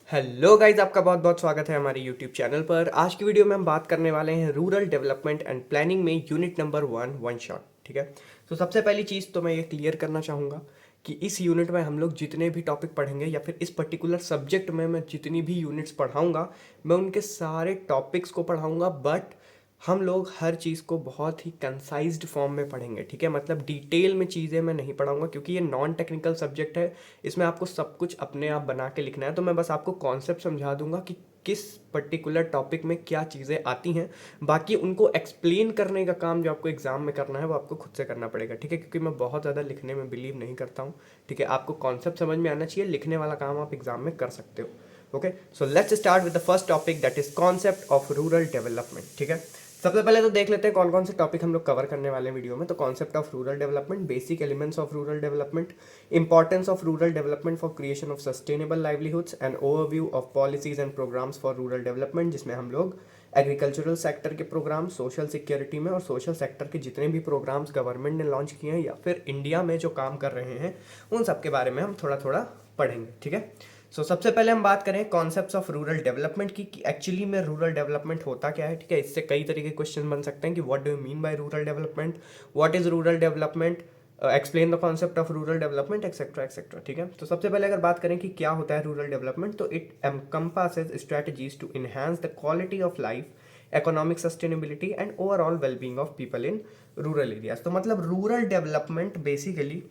Hello guys, आपका बहुत बहुत स्वागत है हमारे यूट्यूब चैनल पर। आज की वीडियो में हम बात करने वाले हैं रूरल डेवलपमेंट एंड प्लानिंग में यूनिट नंबर 1 शॉट। ठीक है, तो सबसे पहली चीज़ तो मैं ये क्लियर करना चाहूँगा कि इस यूनिट में हम लोग जितने भी टॉपिक पढ़ेंगे या फिर इस पर्टिकुलर सब्जेक्ट में मैं जितनी भी यूनिट्स पढ़ाऊँगा, मैं उनके सारे टॉपिक्स को पढ़ाऊँगा, बट हम लोग हर चीज़ को बहुत ही कंसाइज्ड फॉर्म में पढ़ेंगे। ठीक है, मतलब डिटेल में चीज़ें मैं नहीं पढ़ाऊंगा क्योंकि ये नॉन टेक्निकल सब्जेक्ट है। इसमें आपको सब कुछ अपने आप बना के लिखना है, तो मैं बस आपको कॉन्सेप्ट समझा दूंगा कि किस पर्टिकुलर टॉपिक में क्या चीज़ें आती हैं। बाकी उनको एक्सप्लेन करने का काम जो आपको एग्जाम में करना है वो आपको खुद से करना पड़ेगा। ठीक है, क्योंकि मैं बहुत ज़्यादा लिखने में बिलीव नहीं करता हूँ। ठीक है, आपको कॉन्सेप्ट समझ में आना चाहिए, लिखने वाला काम आप एग्जाम में कर सकते हो। Okay, so let's start with the first topic, that is concept of rural development. ठीक है, सबसे पहले तो देख लेते हैं कौन कौन से टॉपिक हम लोग कवर करने वाले हैं वीडियो में। तो concept of rural development, basic elements of rural development, importance of rural development for creation of sustainable livelihoods and overview of policies and programmes for rural development, जिसमें हम लोग एग्रीकल्चरल सेक्टर के programme, social security में और social sector के जितने भी programmes government ने लॉन्च किए हैं या फिर इंडिया में जो काम कर रहे हैं उन सब के बारे में हम थोड़ा थोड़ा पढ़ेंगे। ठीक है, सबसे पहले हम बात करें कॉन्सेप्ट्स ऑफ रूरल डेवलपमेंट की कि एक्चुअली में रूरल डेवलपमेंट होता क्या है। ठीक है, इससे कई तरीके के क्वेश्चन बन सकते हैं कि what do you mean by rural development, what is rural development, explain the concept of rural development, etcetera etcetera. ठीक है, तो सबसे पहले अगर बात करें कि क्या होता है रूरल डेवलपमेंट, तो it encompasses strategies to enhance the quality of life, economic sustainability and overall well-being of people in rural areas। तो मतलब रूरल डेवलपमेंट बेसिकली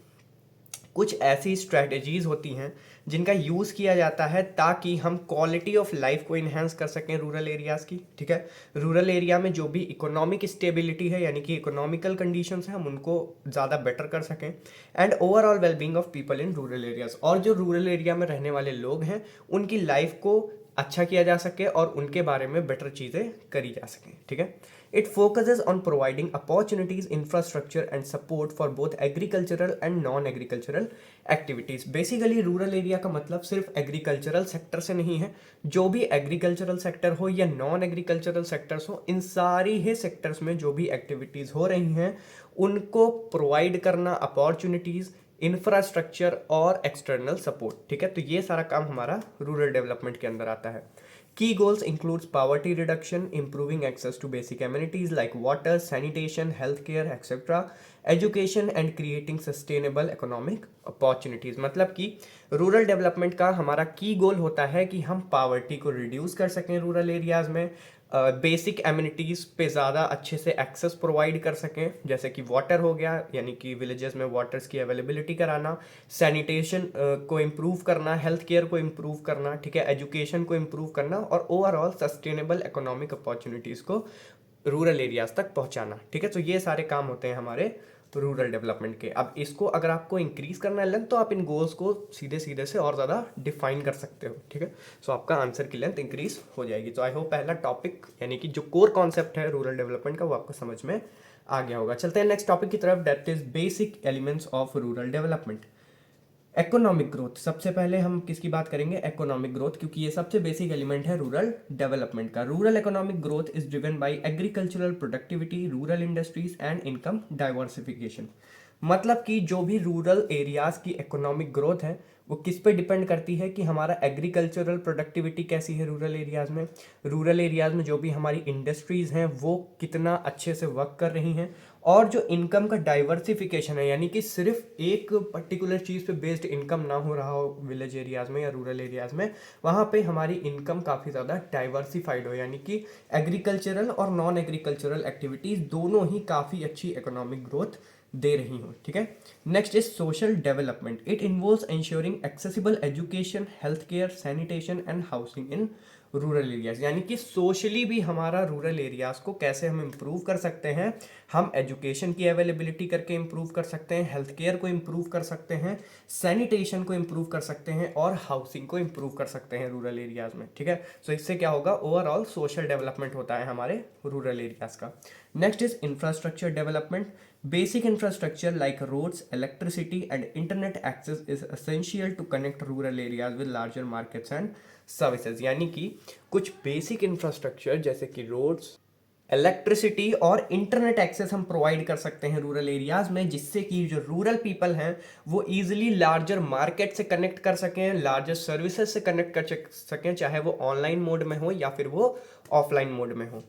कुछ ऐसी स्ट्रेटजीज होती हैं जिनका यूज़ किया जाता है ताकि हम क्वालिटी ऑफ लाइफ को इन्हेंस कर सकें रूरल एरियाज़ की। ठीक है, रूरल एरिया में जो भी इकोनॉमिक स्टेबिलिटी है यानी कि इकोनॉमिकल कंडीशंस हैं हम उनको ज़्यादा बेटर कर सकें, and overall wellbeing of people in rural areas, और जो रूरल एरिया में रहने वाले लोग हैं उनकी लाइफ को अच्छा किया जा सके और उनके बारे में बेटर चीज़ें करी जा सकें। ठीक है, it focuses on providing opportunities, infrastructure and support for both agricultural and non agricultural activities. Basically rural area का मतलब सिर्फ एग्रीकल्चरल सेक्टर से नहीं है, जो भी एग्रीकल्चरल सेक्टर हो या नॉन एग्रीकल्चरल सेक्टर्स हो, इन सारी ही सेक्टर्स में जो भी एक्टिविटीज हो रही हैं उनको प्रोवाइड करना अपॉर्चुनिटीज, इंफ्रास्ट्रक्चर और एक्सटर्नल सपोर्ट। ठीक है, तो ये सारा काम हमारा रूरल डेवलपमेंट के अंदर आता है। Key goals includes poverty reduction, improving access to basic amenities like water, sanitation, healthcare, etc., education and creating sustainable economic opportunities। मतलब कि रूरल डेवलपमेंट का हमारा की गोल होता है कि हम पावर्टी को रिड्यूस कर सकें रूरल एरियाज में, बेसिक एमिनिटीज़ पे ज़्यादा अच्छे से एक्सेस प्रोवाइड कर सकें, जैसे कि वाटर हो गया यानी कि विलेजेस में वाटर्स की अवेलेबिलिटी कराना, सैनिटेशन को इम्प्रूव करना, हेल्थ केयर को इम्प्रूव करना, ठीक है, एजुकेशन को इम्प्रूव करना और ओवरऑल सस्टेनेबल इकोनॉमिक अपॉर्चुनिटीज़ को रूरल एरियाज तक पहुंचाना। ठीक है, तो ये सारे काम होते हैं हमारे रूरल डेवलपमेंट के। अब इसको अगर आपको इंक्रीज करना है लेंथ, तो आप इन गोल्स को सीधे सीधे से और ज़्यादा डिफाइन कर सकते हो। ठीक है, सो आपका आंसर की लेंथ इंक्रीज हो जाएगी। तो आई होप पहला टॉपिक यानी कि जो कोर कॉन्सेप्ट है रूरल डेवलपमेंट का वो आपको समझ में आ गया होगा। चलते हैं नेक्स्ट टॉपिक की तरफ, that is basic elements of rural development. Economic growth, सबसे पहले हम किसकी बात करेंगे, इकोनॉमिक ग्रोथ, क्योंकि ये सबसे बेसिक एलिमेंट है रूरल डेवलपमेंट का। Rural economic growth is driven by agricultural productivity, rural industries and income diversification. मतलब कि जो भी रूरल एरियाज की इकोनॉमिक ग्रोथ है वो किस पे डिपेंड करती है कि हमारा एग्रीकल्चरल प्रोडक्टिविटी कैसी है रूरल एरियाज में, रूरल एरियाज में जो भी हमारी इंडस्ट्रीज हैं वो कितना अच्छे से वर्क कर रही हैं, और जो इनकम का डाइवर्सिफिकेशन है यानी कि सिर्फ एक पर्टिकुलर चीज़ पे बेस्ड इनकम ना हो रहा हो विलेज एरियाज में या रूरल एरियाज में, वहाँ पे हमारी इनकम काफ़ी ज़्यादा डाइवर्सिफाइड हो, यानी कि एग्रीकल्चरल और नॉन एग्रीकल्चरल एक्टिविटीज़ दोनों ही काफ़ी अच्छी इकोनॉमिक ग्रोथ दे रही हो। ठीक है, next is social development. It involves ensuring accessible education, health care, sanitation and housing in rural areas. यानी कि सोशली भी हमारा रूरल एरियाज को कैसे हम इम्प्रूव कर सकते हैं, हम एजुकेशन की अवेलेबिलिटी करके इम्प्रूव कर सकते हैं, हेल्थ केयर को इम्प्रूव कर सकते हैं, सैनिटेशन को इम्प्रूव कर सकते हैं और हाउसिंग को इम्प्रूव कर सकते हैं रूरल एरियाज में। ठीक है, सो इससे क्या होगा, ओवरऑल सोशल डेवलपमेंट होता है हमारे रूरल एरियाज का। Next is infrastructure development. Basic infrastructure like roads, electricity, and internet access is essential to connect rural areas with larger markets and services। यानी कि कुछ बेसिक इंफ्रास्ट्रक्चर जैसे कि रोड्स, इलेक्ट्रिसिटी और इंटरनेट एक्सेस हम provide कर सकते हैं रूरल एरियाज में, जिससे कि जो रूरल पीपल हैं वो इजीली लार्जर मार्केट से कनेक्ट कर सकें, लार्जर सर्विसेज से कनेक्ट कर सकें, चाहे वो ऑनलाइन मोड में हो या फिर वो ऑफलाइन मोड में हो।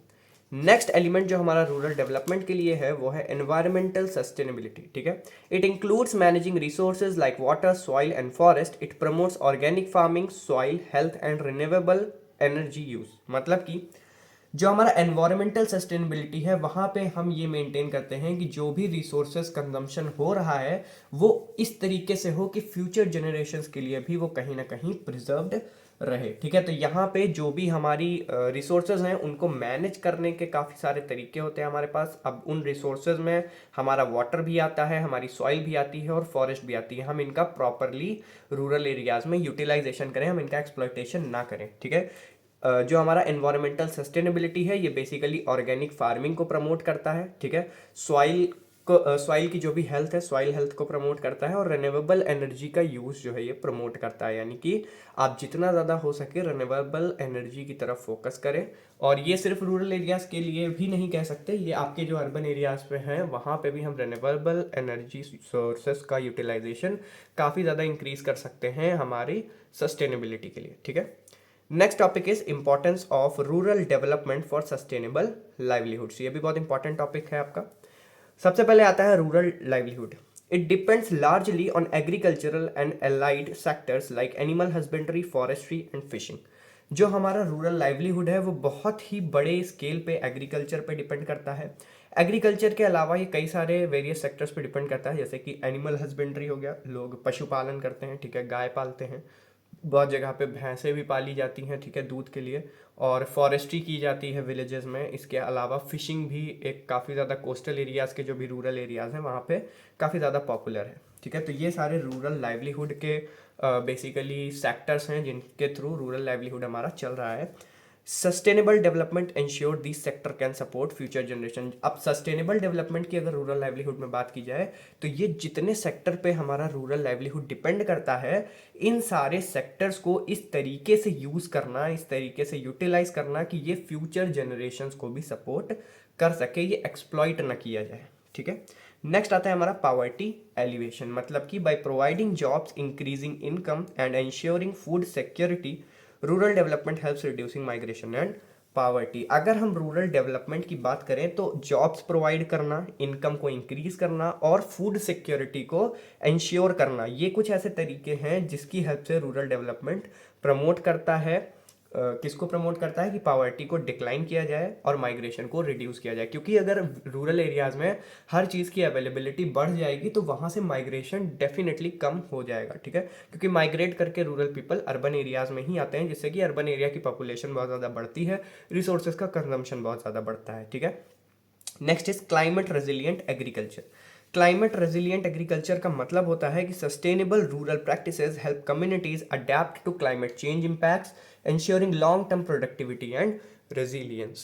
नेक्स्ट एलिमेंट जो हमारा रूरल डेवलपमेंट के लिए है वो है एनवायरमेंटल सस्टेनेबिलिटी। ठीक है, it includes managing resources like water, soil and forest. It promotes organic farming, soil health and renewable energy use. मतलब कि जो हमारा एनवायरमेंटल सस्टेनेबिलिटी है वहाँ पे हम ये मेंटेन करते हैं कि जो भी रिसोर्सेज कंजम्पशन हो रहा है वो इस तरीके से हो कि फ्यूचर जनरेशंस के लिए भी वो कहीं ना कहीं प्रिजर्व्ड रहे। ठीक है, तो यहाँ पे जो भी हमारी रिसोर्सेज हैं उनको मैनेज करने के काफ़ी सारे तरीके होते हैं हमारे पास। अब उन रिसोर्सेज में हमारा वाटर भी आता है, हमारी सॉइल भी आती है और फॉरेस्ट भी आती है। हम इनका प्रॉपरली रूरल एरियाज में यूटिलाइजेशन करें, हम इनका एक्सप्लॉयटेशन ना करें। ठीक है, जो हमारा एनवायरमेंटल सस्टेनेबिलिटी है ये बेसिकली ऑर्गेनिक फार्मिंग को प्रमोट करता है। ठीक है, सॉइल की जो भी हेल्थ है, सॉइल हेल्थ को प्रमोट करता है और रिन्यूएबल एनर्जी का यूज़ जो है ये प्रमोट करता है। यानी कि आप जितना ज़्यादा हो सके रिन्यूएबल एनर्जी की तरफ फोकस करें। और ये सिर्फ रूरल एरियाज़ के लिए भी नहीं कह सकते, ये आपके जो अर्बन एरियाज़ पे हैं वहाँ पे भी हम रिन्यूएबल एनर्जी सोर्सेस का यूटिलाइजेशन काफ़ी ज़्यादा इंक्रीज कर सकते हैं हमारी सस्टेनेबिलिटी के लिए। ठीक है, next topic is importance of rural development for sustainable livelihoods. ये भी बहुत इंपॉर्टेंट टॉपिक है आपका। सबसे पहले आता है rural livelihood. It depends largely on agricultural and allied sectors like animal husbandry, forestry and fishing. जो हमारा रूरल लाइवलीहुड है वो बहुत ही बड़े स्केल पे एग्रीकल्चर पे डिपेंड करता है। एग्रीकल्चर के अलावा ये कई सारे वेरियस सेक्टर्स पे डिपेंड करता है, जैसे कि एनिमल हस्बेंड्री हो गया, लोग पशुपालन करते हैं। ठीक है, गाय पालते हैं, बहुत जगह पे भैंसें भी पाली जाती हैं। ठीक है, दूध के लिए। और फॉरेस्ट्री की जाती है विलेजेस में। इसके अलावा फिशिंग भी एक काफ़ी ज़्यादा कोस्टल एरियाज़ के जो भी रूरल एरियाज़ हैं वहाँ पे काफ़ी ज़्यादा पॉपुलर है। ठीक है, तो ये सारे रूरल लाइवलीहुड के बेसिकली सेक्टर्स हैं जिनके थ्रू रूरल लाइवलीहुड हमारा चल रहा है। Sustainable development ensure this sector can support future generation. अब सस्टेनेबल डेवलपमेंट की अगर रूरल लाइवलीहुड में बात की जाए तो ये जितने सेक्टर पे हमारा रूरल लाइवलीहुड डिपेंड करता है, इन सारे सेक्टर्स को इस तरीके से यूज़ करना, इस तरीके से यूटिलाइज करना कि ये फ्यूचर जनरेशन्स को भी सपोर्ट कर सके, ये एक्सप्लॉइट ना किया जाए। ठीक है, नेक्स्ट आता है हमारा पावर्टी एलिवेशन। मतलब कि by providing jobs, increasing income and ensuring food security, rural development helps reducing migration and poverty. अगर हम रूरल डेवलपमेंट की बात करें तो जॉब्स प्रोवाइड करना, इनकम को इंक्रीज करना और फूड सिक्योरिटी को इंश्योर करना, ये कुछ ऐसे तरीके हैं जिसकी हेल्प से रूरल डेवलपमेंट प्रमोट करता है। किसको प्रमोट करता है कि पावर्टी को डिक्लाइन किया जाए और माइग्रेशन को रिड्यूस किया जाए। क्योंकि अगर रूरल एरियाज में हर चीज़ की अवेलेबिलिटी बढ़ जाएगी तो वहाँ से माइग्रेशन डेफिनेटली कम हो जाएगा। ठीक है, क्योंकि माइग्रेट करके रूरल पीपल अर्बन एरियाज में ही आते हैं, जिससे कि अर्बन एरिया की पॉपुलेशन बहुत ज़्यादा बढ़ती है, रिसोर्सेज का कंजम्पशन बहुत ज़्यादा बढ़ता है। ठीक है, next is climate resilient agriculture. Climate resilient agriculture का मतलब होता है कि sustainable rural practices help communities adapt to climate change impacts, ensuring long term productivity and resilience।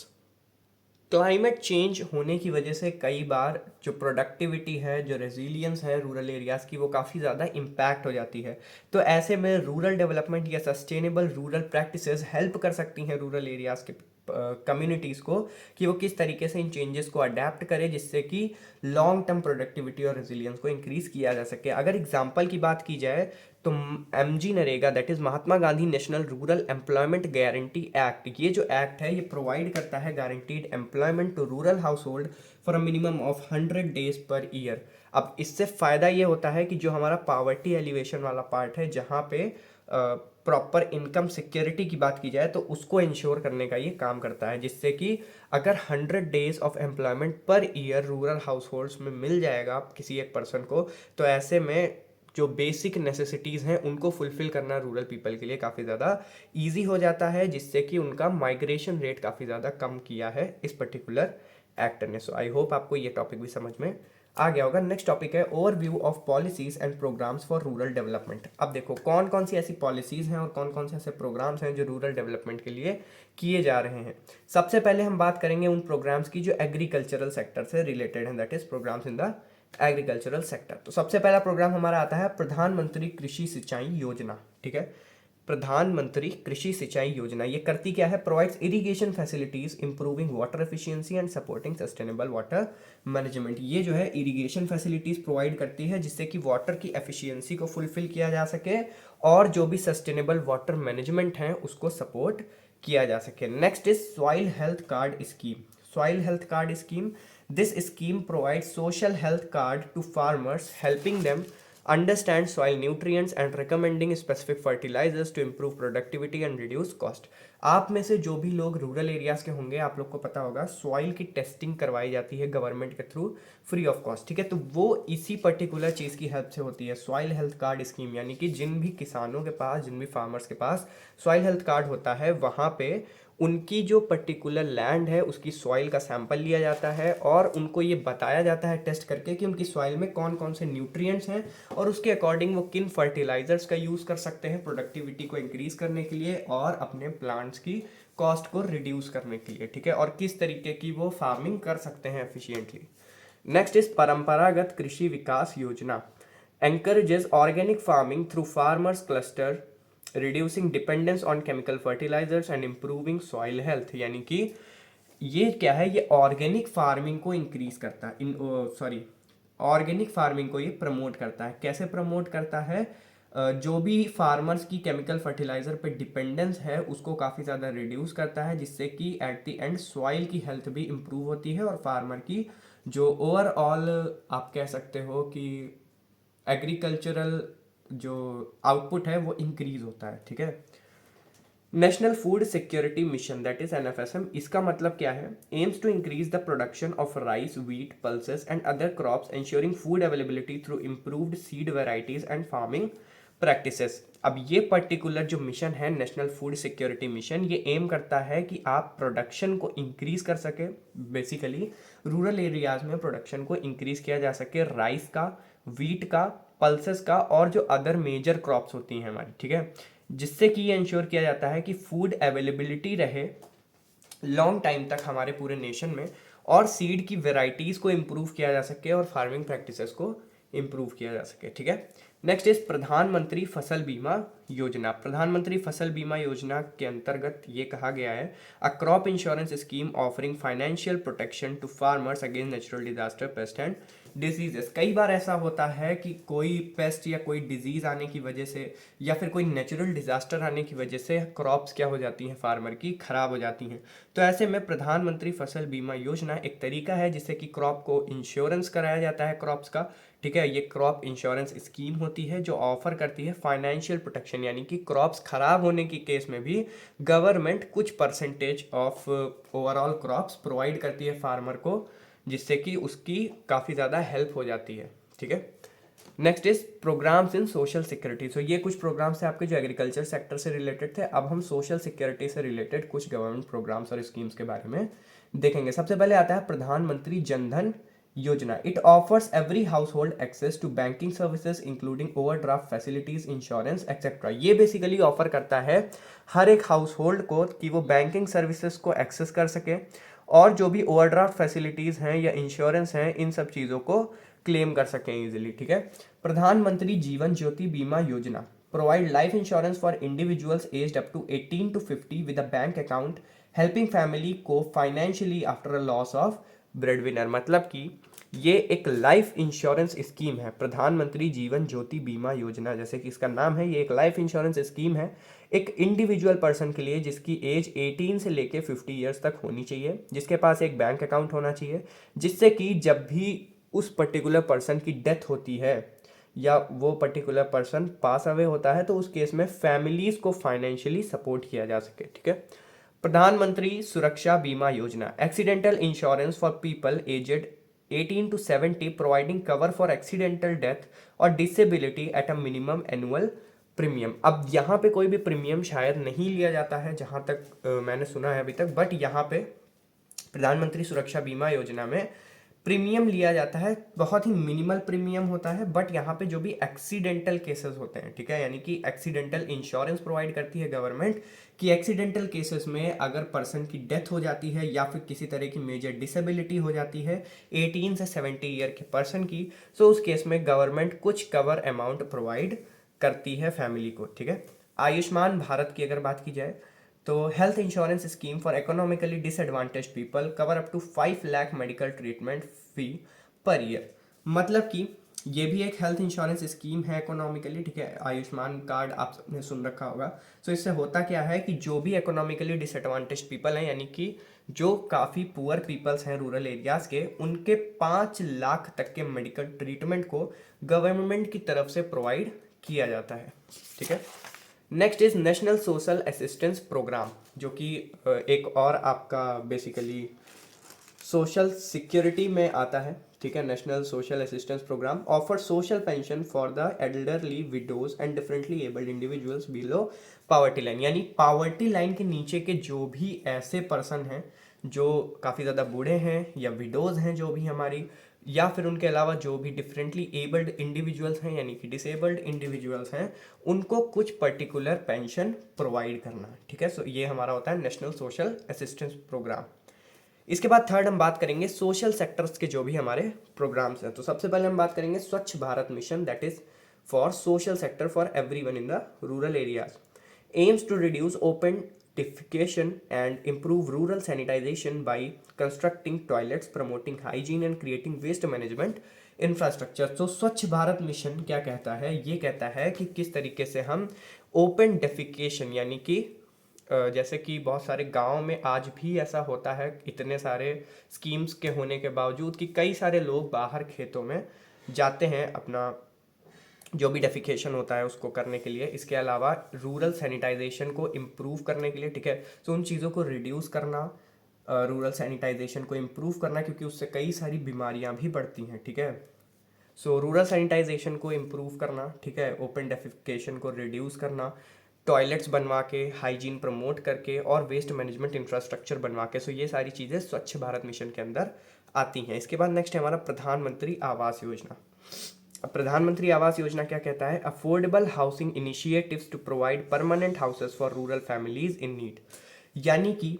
Climate change होने की वजह से कई बार जो प्रोडक्टिविटी है, जो रेजिलियंस है रूरल एरियाज़ की, वो काफ़ी ज़्यादा इम्पैक्ट हो जाती है। तो ऐसे में रूरल डेवलपमेंट या सस्टेनेबल रूरल प्रैक्टिसेस हेल्प कर सकती हैं रूरल एरियाज़ के कम्युनिटीज़ को कि वो किस तरीके से इन चेंजेस को अडेप्ट करें, जिससे कि लॉन्ग टर्म प्रोडक्टिविटी और रेजिलियंस को इंक्रीज़ किया जा सके। अगर एग्जांपल की बात की जाए तो MG NREGA, that is Mahatma Gandhi national rural employment guarantee act, ये जो एक्ट है ये प्रोवाइड करता है guaranteed employment to rural household for a minimum of 100 days per year. अब इससे फ़ायदा ये होता है कि जो हमारा पावर्टी एलिवेशन वाला पार्ट है, जहाँ पे प्रॉपर इनकम सिक्योरिटी की बात की जाए तो उसको इंश्योर करने का ये काम करता है, जिससे कि अगर 100 days of employment per year rural house holds में मिल जाएगा किसी एक पर्सन को, तो ऐसे में जो बेसिक नेसेसिटीज़ हैं उनको फुलफ़िल करना रूरल पीपल के लिए काफ़ी ज़्यादा ईजी हो जाता है, जिससे कि उनका माइग्रेशन रेट काफ़ी ज़्यादा कम किया है इस पर्टिकुलर एक्ट ने। सो आई होप आपको ये टॉपिक भी समझ में आ गया होगा। नेक्स्ट टॉपिक है overview of policies and programmes for rural development. अब देखो कौन कौन सी ऐसी पॉलिसीज़ हैं और कौन कौन से ऐसे प्रोग्राम्स हैं जो रूरल डेवलपमेंट के लिए किए जा रहे हैं। सबसे पहले हम बात करेंगे उन प्रोग्राम्स की जो एग्रीकल्चरल सेक्टर से रिलेटेड हैं, that is programmes in the agricultural sector. तो सबसे पहला प्रोग्राम हमारा आता है प्रधानमंत्री कृषि सिंचाई योजना। ठीक है, प्रधानमंत्री कृषि सिंचाई योजना ये करती क्या है? Provides irrigation facilities improving water efficiency and supporting sustainable water management. ये जो है इरिगेशन फैसिलिटीज प्रोवाइड करती है जिससे कि वाटर की एफिशिएंसी को फुलफिल किया जा सके और जो भी सस्टेनेबल वाटर मैनेजमेंट है उसको सपोर्ट किया जा सके। Next is soil health card scheme. Soil health card scheme, this scheme provides social health card to farmers helping them understand soil nutrients and recommending specific fertilizers to improve productivity and reduce cost। आप में से जो भी लोग rural areas के होंगे आप लोग को पता होगा सॉइल की टेस्टिंग करवाई जाती है गवर्नमेंट के थ्रू फ्री ऑफ कॉस्ट, ठीक है। तो वो इसी पर्टिकुलर चीज़ की हेल्प से होती है सॉइल हेल्थ कार्ड स्कीम, यानी कि जिन भी किसानों के पास, जिन भी फार्मर्स के पास सॉइल हेल्थ कार्ड होता है वहाँ पे उनकी जो पर्टिकुलर लैंड है उसकी सॉइल का सैंपल लिया जाता है और उनको ये बताया जाता है टेस्ट करके कि उनकी सॉइल में कौन कौन से न्यूट्रिएंट्स हैं और उसके अकॉर्डिंग वो किन फर्टिलाइजर्स का यूज़ कर सकते हैं प्रोडक्टिविटी को इंक्रीज करने के लिए और अपने प्लांट्स की कॉस्ट को रिड्यूस करने के लिए, ठीक है, और किस तरीके की वो फार्मिंग कर सकते हैं एफिशिएंटली। नेक्स्ट इज परंपरागत कृषि विकास योजना, encourages organic farming through farmers cluster, reducing dependence on chemical fertilizers and improving soil health। यानी कि ये क्या है? ये ऑर्गेनिक फार्मिंग को इंक्रीज करता है, ऑर्गेनिक फार्मिंग को ये प्रमोट करता है। कैसे प्रमोट करता है? जो भी फार्मर्स की केमिकल फर्टिलाइजर पे डिपेंडेंस है उसको काफ़ी ज़्यादा रिड्यूस करता है जिससे कि एट द एंड सॉइल की हेल्थ भी इम्प्रूव होती है और फार्मर की जो ओवरऑल आप कह सकते हो कि एग्रीकल्चरल जो आउटपुट है वो इंक्रीज होता है, ठीक है। National food security mission that is NFSM, इसका मतलब क्या है? Aims to increase the production of rice, wheat, pulses and other crops ensuring food availability through improved seed varieties and farming practices. अब ये पर्टिकुलर जो मिशन है national food security mission, ये aim करता है कि आप प्रोडक्शन को इंक्रीज कर सके, बेसिकली रूरल एरियाज में प्रोडक्शन को इंक्रीज किया जा सके राइस का, व्हीट का, पल्सेस का और जो अदर मेजर क्रॉप्स होती हैं हमारी, ठीक है, जिससे कि ये इंश्योर किया जाता है कि फूड अवेलेबिलिटी रहे लॉन्ग टाइम तक हमारे पूरे नेशन में और सीड की वेराइटीज़ को इम्प्रूव किया जा सके और फार्मिंग प्रैक्टिसेस को इम्प्रूव किया जा सके, ठीक है। नेक्स्ट इज प्रधानमंत्री फसल बीमा योजना। प्रधानमंत्री फसल बीमा योजना के अंतर्गत ये कहा गया है a crop insurance scheme offering financial protection to farmers against natural disaster, pest and diseases. कई बार ऐसा होता है कि कोई पेस्ट या कोई डिजीज आने की वजह से या फिर कोई नेचुरल डिजास्टर आने की वजह से क्रॉप्स क्या हो जाती हैं, फार्मर की खराब हो जाती हैं। तो ऐसे में प्रधानमंत्री फसल बीमा योजना एक तरीका है जिससे कि क्रॉप को इंश्योरेंस कराया जाता है क्रॉप्स का, ठीक है। ये क्रॉप इंश्योरेंस स्कीम होती है जो ऑफर करती है फाइनेंशियल प्रोटेक्शन, यानी कि क्रॉप्स खराब होने की केस में भी गवर्नमेंट कुछ percentage of overall crops provide करती है फार्मर को जिससे कि उसकी काफ़ी ज़्यादा हेल्प हो जाती है, ठीक है। Next is programs in social security. So ये कुछ प्रोग्राम्स थे आपके जो एग्रीकल्चर सेक्टर से रिलेटेड थे। अब हम सोशल सिक्योरिटी से रिलेटेड कुछ गवर्नमेंट प्रोग्राम्स और स्कीम्स के बारे में देखेंगे। सबसे पहले आता है Pradhan Mantri Jandhan Yojana. It offers every household access to banking services including overdraft facilities, insurance etcetera. ये बेसिकली ऑफर करता है हर एक हाउस होल्ड को कि वो बैंकिंग सर्विसेज को एक्सेस कर सके और जो भी ओवरड्राफ्ट फैसिलिटीज हैं या इंश्योरेंस हैं इन सब चीज़ों को क्लेम कर सकें इजीली, ठीक है। प्रधानमंत्री जीवन Jyoti Bima Yojana provide life insurance for individuals aged up to 18 to 50 with a bank account helping family को financially after a loss of breadwinner. मतलब कि ये एक लाइफ इंश्योरेंस स्कीम है, प्रधानमंत्री जीवन ज्योति बीमा योजना, जैसे कि इसका नाम है, ये एक लाइफ इंश्योरेंस स्कीम है एक इंडिविजुअल पर्सन के लिए जिसकी एज 18 से लेके 50 ईयर्स तक होनी चाहिए, जिसके पास एक बैंक अकाउंट होना चाहिए, जिससे कि जब भी उस पर्टिकुलर पर्सन की डेथ होती है या वो पर्टिकुलर पर्सन पास अवे होता है तो उस केस में फैमिलीज को फाइनेंशियली सपोर्ट किया जा सके, ठीक है। प्रधानमंत्री Suraksha Bima Yojana accidental insurance for people aged 18 to 70 providing cover for accidental death और disability at a minimum annual premium. अब यहाँ पे कोई भी प्रीमियम शायद नहीं लिया जाता है जहाँ तक मैंने सुना है अभी तक, बट यहाँ पे प्रधानमंत्री सुरक्षा बीमा योजना में प्रीमियम लिया जाता है, बहुत ही मिनिमल प्रीमियम होता है, बट यहाँ पे जो भी एक्सीडेंटल केसेस होते हैं, ठीक है, यानी कि एक्सीडेंटल इंश्योरेंस प्रोवाइड करती है गवर्नमेंट कि एक्सीडेंटल केसेस में अगर पर्सन की डेथ हो जाती है या फिर किसी तरह की मेजर डिसेबिलिटी हो जाती है 18 से 70 ईयर के पर्सन की, तो उस केस में गवर्नमेंट कुछ कवर अमाउंट प्रोवाइड करती है फैमिली को, ठीक है। आयुष्मान भारत की अगर बात की जाए तो health insurance scheme for economically disadvantage people cover up to 5 lakh medical treatment fee per year. मतलब कि ये भी एक हेल्थ इंश्योरेंस स्कीम है इकोनॉमिकली, ठीक है। आयुष्मान कार्ड आपने सुन रखा होगा। तो इससे होता क्या है कि जो भी इकोनॉमिकली डिसएडवांटेज पीपल हैं, यानी कि जो काफ़ी पुअर पीपल्स हैं रूरल एरियाज़ के, उनके 5 लाख तक के मेडिकल ट्रीटमेंट को गवर्नमेंट की तरफ से प्रोवाइड किया जाता है, ठीक है। Next is national social assistance programme, जो कि एक और आपका बेसिकली सोशल सिक्योरिटी में आता है, ठीक है। National social assistance programme offer social pension for the elderly widows and differently abled individuals below poverty line, यानी पावर्टी लाइन के नीचे के जो भी ऐसे पर्सन हैं जो काफ़ी ज़्यादा बूढ़े हैं या विडोज हैं जो भी हमारी, या फिर उनके अलावा जो भी डिफरेंटली एबल्ड इंडिविजुअल्स हैं यानी कि डिसेबल्ड इंडिविजुअल्स हैं, उनको कुछ पर्टिकुलर पेंशन प्रोवाइड करना, ठीक है। सो ये हमारा होता है नेशनल सोशल असिस्टेंस प्रोग्राम। इसके बाद थर्ड हम बात करेंगे सोशल सेक्टर्स के जो भी हमारे प्रोग्राम्स हैं। तो सबसे पहले हम बात करेंगे Swachh Bharat mission, that is for social sector for everyone in the rural areas, aims to reduce open defecation and improve rural sanitization by constructing toilets, promoting hygiene and creating waste management infrastructure। तो स्वच्छ Bharat mission क्या कहता है? ये कहता है कि किस तरीके से हम ओपन डेफिकेशन, यानी कि जैसे कि बहुत सारे गांव में आज भी ऐसा होता है, इतने सारे स्कीम्स के होने के बावजूद कि कई सारे लोग बाहर खेतों में जाते हैं अपना जो भी डेफिकेशन होता है उसको करने के लिए। इसके अलावा रूरल सैनिटाइजेशन को इम्प्रूव करने के लिए, ठीक है। तो उन चीज़ों को रिड्यूस करना, रूरल सैनिटाइजेशन को इम्प्रूव करना, क्योंकि उससे कई सारी बीमारियां भी बढ़ती हैं, ठीक है। सो रूरल सैनिटाइजेशन को इम्प्रूव करना, ठीक है, ओपन डेफिकेशन को रिड्यूस करना, टॉयलेट्स बनवा के, हाइजीन प्रमोट करके और वेस्ट मैनेजमेंट इंफ्रास्ट्रक्चर बनवा के। सो ये सारी चीज़ें स्वच्छ भारत मिशन के अंदर आती हैं। इसके बाद नेक्स्ट है हमारा प्रधानमंत्री आवास योजना। अब प्रधानमंत्री आवास योजना क्या कहता है? Affordable housing initiatives to provide permanent houses for rural families in need, यानी कि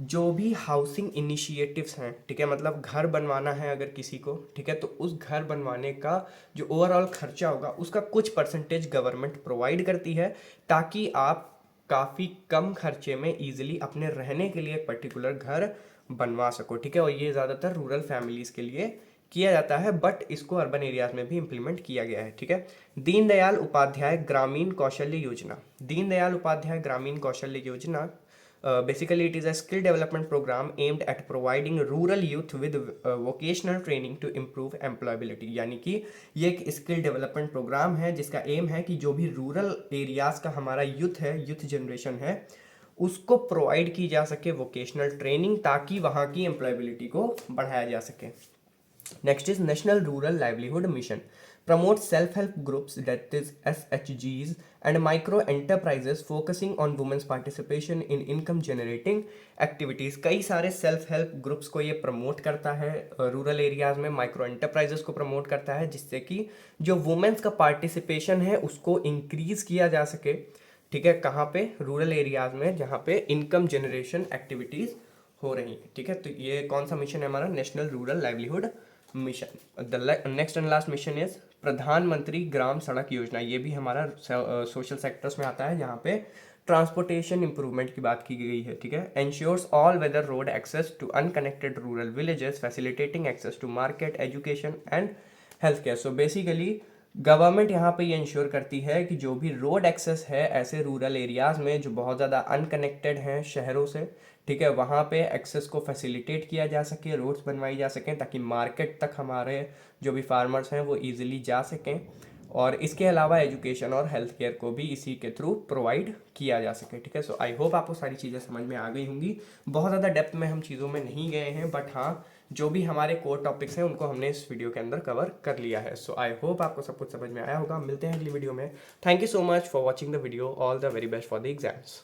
जो भी हाउसिंग इनिशिएटिव्स हैं, ठीक है, मतलब घर बनवाना है अगर किसी को, ठीक है, तो उस घर बनवाने का जो ओवरऑल खर्चा होगा उसका कुछ परसेंटेज गवर्नमेंट प्रोवाइड करती है, ताकि आप काफ़ी कम खर्चे में ईजिली अपने रहने के लिए एक पर्टिकुलर घर बनवा सको, ठीक है। और ये ज़्यादातर रूरल फैमिलीज़ के लिए किया जाता है, बट इसको अर्बन एरियाज में भी इम्प्लीमेंट किया गया है, ठीक है। दीनदयाल उपाध्याय ग्रामीण कौशल्य योजना, दीनदयाल उपाध्याय ग्रामीण कौशल्य योजना basically it is a skill development program aimed at providing rural youth with vocational training to improve employability, यानी कि ये एक स्किल डेवलपमेंट प्रोग्राम है जिसका एम है कि जो भी रूरल एरियाज का हमारा यूथ है, यूथ जनरेशन है, उसको प्रोवाइड की जा सके वोकेशनल ट्रेनिंग, ताकि वहाँ की एम्प्लॉयबिलिटी को बढ़ाया जा सके। Next is national rural livelihood mission, promotes self-help groups, that is SHGs, and micro enterprises focusing on women's participation in income generating activities। कई सारे सेल्फ हेल्प ग्रुप्स को ये प्रमोट करता है रूरल एरियाज में, माइक्रो एंटरप्राइजेस को promote करता है, जिससे कि जो वुमेन्स का पार्टिसिपेशन है उसको इंक्रीज किया जा सके, ठीक है। कहाँ पे? रूरल एरियाज में, जहाँ पे इनकम जनरेशन एक्टिविटीज हो रही है, ठीक है। तो ये कौन सा मिशन है हमारा? National rural livelihood mission. The next and last mission is प्रधानमंत्री ग्राम सड़क योजना। ये भी हमारा सोशल सेक्टर्स में आता है, जहाँ पे ट्रांसपोर्टेशन इंप्रूवमेंट की बात की गई है, ठीक है। Ensures all weather road access to unconnected rural villages, facilitating access to market, education and health care. So basically government यहाँ पे ये इंश्योर करती है कि जो भी रोड एक्सेस है ऐसे रूरल एरियाज़ में जो बहुत ज़्यादा अनकनेक्टेड हैं शहरों से, ठीक है, वहाँ पे एक्सेस को फैसिलिटेट किया जा सके, रोड्स बनवाई जा सकें, ताकि मार्केट तक हमारे जो भी फार्मर्स हैं वो इजीली जा सकें। और इसके अलावा एजुकेशन और हेल्थ केयर को भी इसी के थ्रू प्रोवाइड किया जा सके, ठीक है। सो आई होप आपको सारी चीज़ें समझ में आ गई होंगी। बहुत ज़्यादा डेप्थ में हम चीज़ों में नहीं गए हैं, बट हाँ, जो भी हमारे कोर टॉपिक्स हैं उनको हमने इस वीडियो के अंदर कवर कर लिया है। सो आई होप आपको सब कुछ समझ में आया होगा। मिलते हैं अगली वीडियो में। Thank you so much for watching the video. All the very best for the exams.